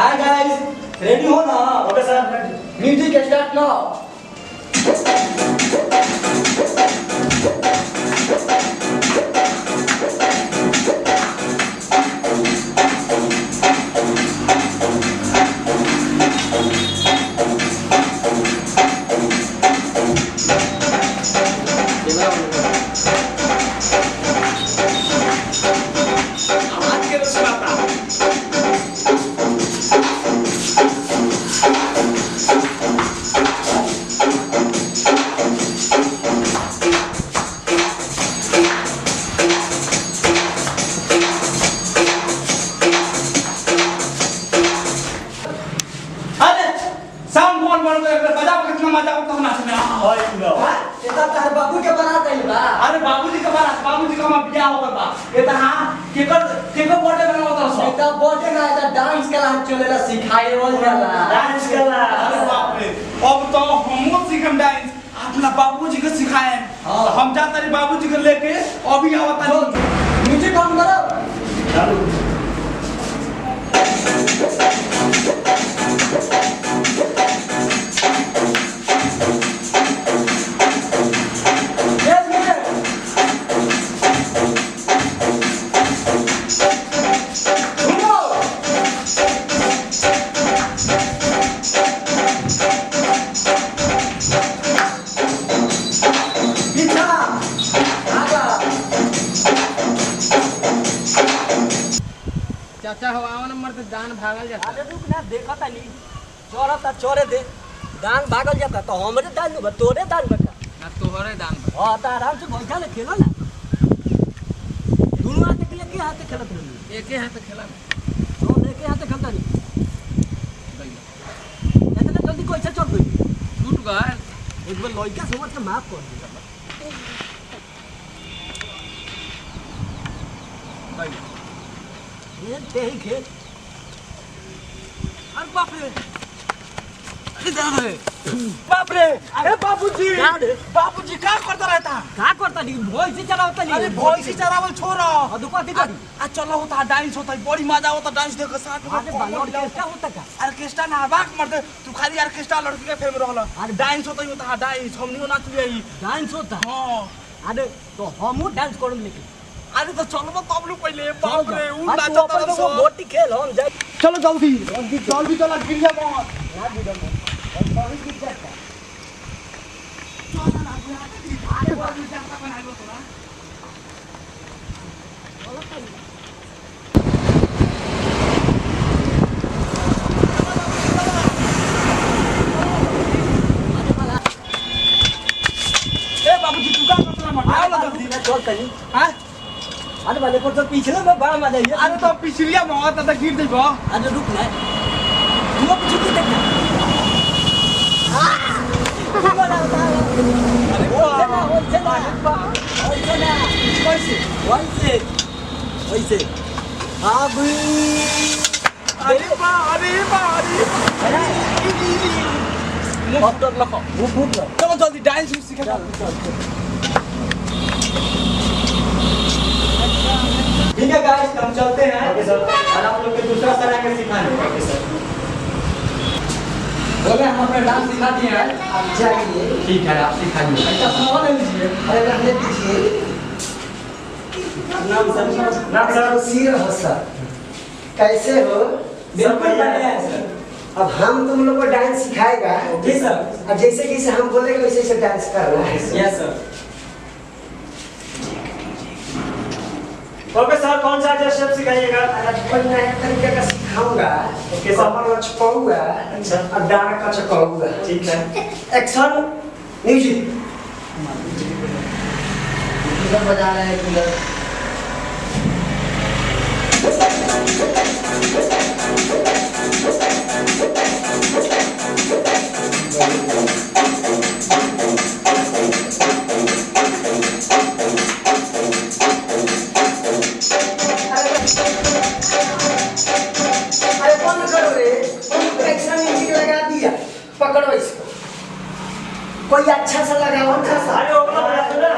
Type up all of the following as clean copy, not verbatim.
Hi guys, ready हो ना? Okay sir. Music start now. बाबू के बारात आई बा। अरे बाबूजी के बारात, बाबूजी का मां बियाह होकर बा। ये त हां केकर बर्थडे में होता सो। बेटा बर्थडे ना था, डांस क्लास चलेला सिखाए वाला। Dance class. अरे बाप रे, अब तो हम सीखम डांस। अपना बाबूजी को सिखाए। हम जात रे बाबूजी को लेके अभी आवत नहीं। म्यूजिक ऑन करो। चालू। चाचा हवा नंबर से दान भागल जाता। अरे रुक ना, देखा था नहीं चोरता चोरे दे दान भागल जाता तो हमरे दान बा, तोरे दान बता ना तोहरे दान बा। हां त आराम से बैठा ले खेलो ना। दोनों हाथ के लेके हाथ खेलत रही। एक ही हाथ खेला ना। तो लेके हाथ खेलता नहीं। इतना जल्दी कैसे चल गई? टूट गए। एक बार लइका समझ के माफ कर दे। भाई ये ते ही खेल। अरे बाप रे, अरे दादा रे, बाप रे, अरे बाबूजी, बाबूजी क्या करता रहता? का करता नहीं, भोई से चलावता नहीं। अरे भोई से चरावल छोड़ा। और दुपा की करी आ चलो होता डांस होता है, बड़ी मजा होता डांस देख के साथ में। अरे बालोड कैसा होता का? ऑर्केस्ट्रा ना बाक मरते, तू खाली ऑर्केस्ट्रा लड़की के फेम रहला। अरे डांस होता ही होता डांस, हमनियो नाच लिया। डांस होता। हां अरे तो हमहू डांस करम लेके। अरे तो चलो तब लो पहले। बाप रे, उ नाचता नाचता तो रहो। गोटी खेल हम जाए। चलो जल्दी जल्दी चला गिर जा मत। ना बुझम और कभी की जाता। चल ना अरे बाबू जाता बनाइलो तोरा। ए बाबूजी तू का करत ना आओ ना जल्दी। चल तनी। हां अरे वाले पर तो पिछले में बड़ा मजा है। अरे तो पिछलिया मौत त गिर जइबो। अरे रुक ना, तू अब छुट्टी देखना। बड़ा होता है। अरे चला वैसे वैसे अब अरे बा अरे डॉक्टर लखो वो फूट गया। चलो जल्दी डांस सीखे। ठीक है गाइस, हम चलते हैं। Okay sir. और आप लोग के दूसरा सर आके सिखाने। Okay sir. बोले हम अपना डांस सिखा दिए हैं, आप जाइए। ठीक है, आप सिखाइए। अच्छा सामान ले लीजिए। अरे रहने दीजिए। नाम सर। नाम सर सिर हसन। कैसे हो? बिल्कुल बढ़िया है सर। अब हम तुम लोग को डांस सिखाएगा। जी सर। अब जैसे जैसे हम बोलेंगे वैसे वैसे डांस करना है। Yes sir. ओके सर, कौन सा स्टेप सिखाइएगा? कोई नया तरीके का सिखाऊंगा। Okay sir. कमर लचकाऊंगा। अच्छा। और डांड कचकाऊंगा। ठीक है। Action music. कूलर बजा रहे हैं, कूलर। अरे बंद करो रे। एक्शन म्यूजिक लगा दिया। पकड़ो इसको। कोई अच्छा सा लगाओ, अच्छा सा। अरे वो वाला बजा दो ना।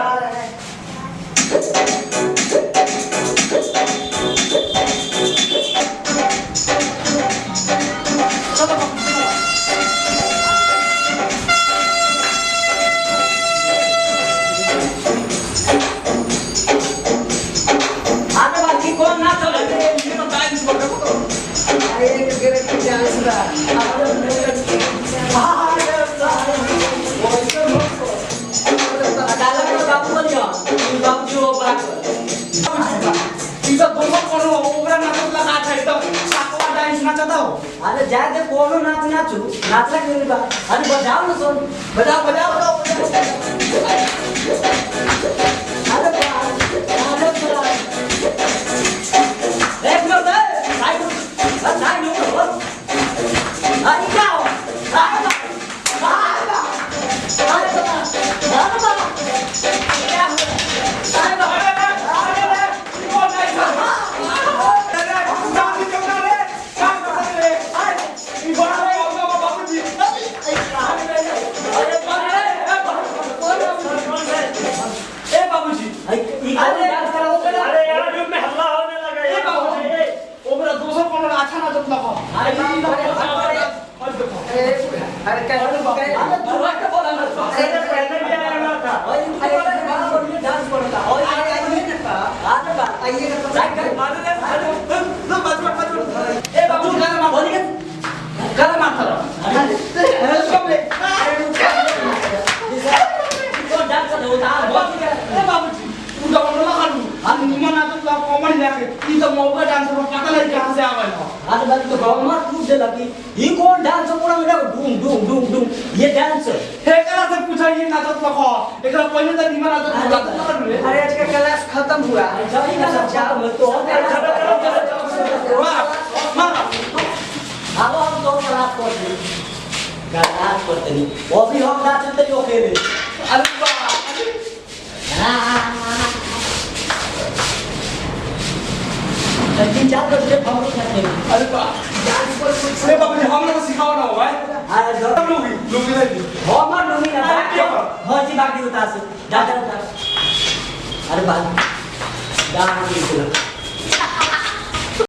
अरे एक गिरे के डांस बा हमारे अदालत में बाबू बोल जाओ बाबू जी वो बात इधर दोनों कोनो ओकरा नाचत लगा था एकदम सातवा डांस नाचता हो अरे जाए दे कोनो नाच नाचू नाचला के नहीं बा अरे बजाओ ना सोन बजाओ बजाओ अरे एक मिनट दे साइड साइड हो अरे क्या हो अरे ये डांस एकरा से पूछा ये नाचत लखो एकरा पहले तक निमन नाचत अरे आज का क्लास खत्म हुआ जल्दी ना समझा तो अब हम तो क्लास करते नहीं वो भी हम नाचते ही अकेले अरे वाह तीन चार बजे हम लोग करते हैं अरे वाह अरे बाबू जी हम लोग को सिखाओ ना भाई अरे जो सब लोग नहीं हमार लोग ना हाँ जी बाकी उतार से जा अरे बात डांस